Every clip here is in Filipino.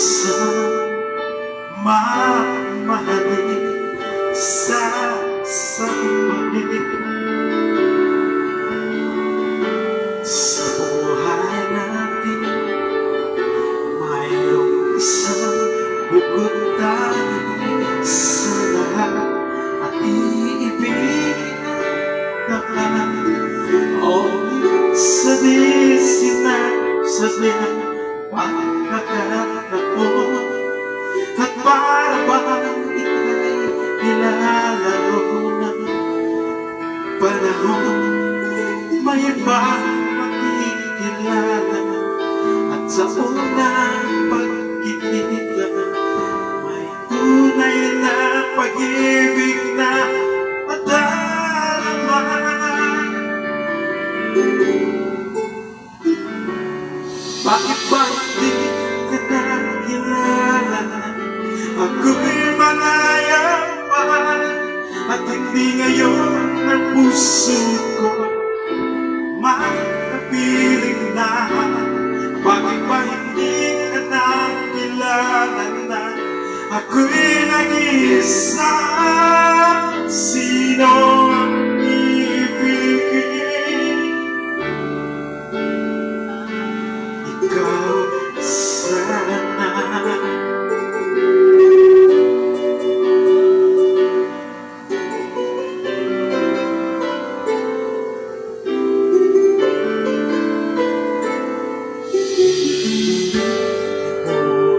isang mamahalin sa sandaling. Sa buhay natin, mayroong isang bukod tayo sa lahat at iibigin ang lahat. O sa sinasabihan pagkakataon, at para bang ika'y nilalaro ng panahon. May ibang makikilala at sa unang pagkikita may tunay na pag-ibig na madarama. Bakit ba hindi ka nakilala? Ako'y malayapan at hindi ngayon ang puso ko makapiling na. Bakit ba hindi ka nakilala na ako'y nag-iisa? Sino ang ibigin? Ikaw sana.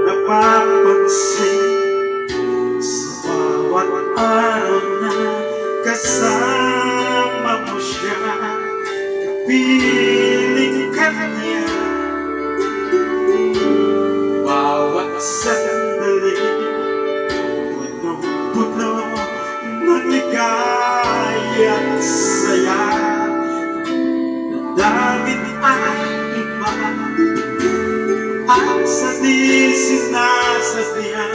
Napapansin sa bawat araw na kasama mo siya, kapiling ka niya. Bawat sandali, punong-puno ng ligaya at saya. Damdamin ay iba ang sa di sinasabihan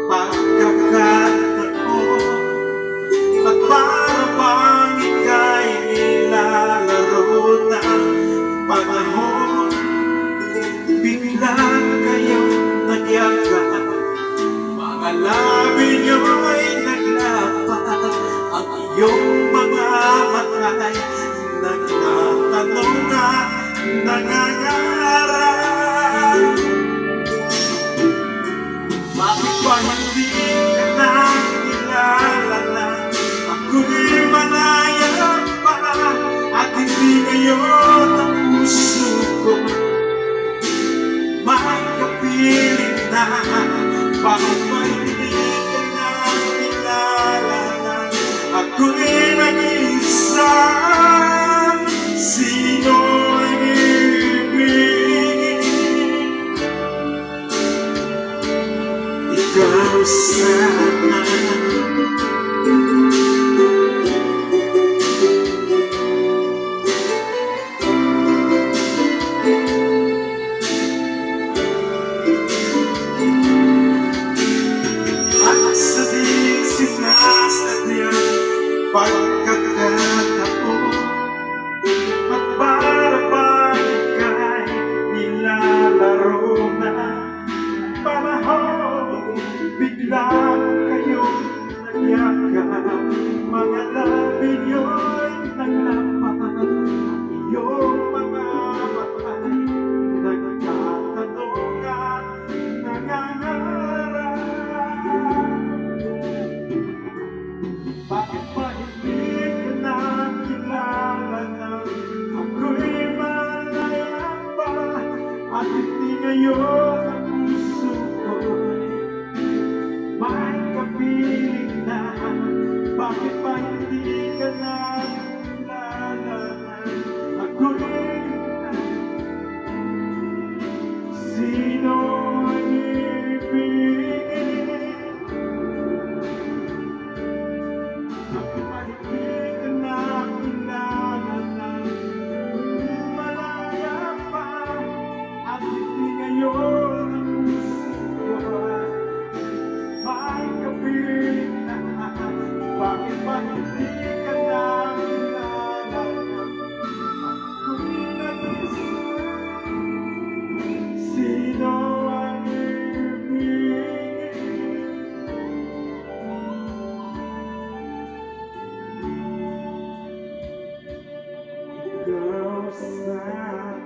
pagkakataon, at para bang ika'y nilalaro ng panahon. Bigla kayong nagyagaan sana.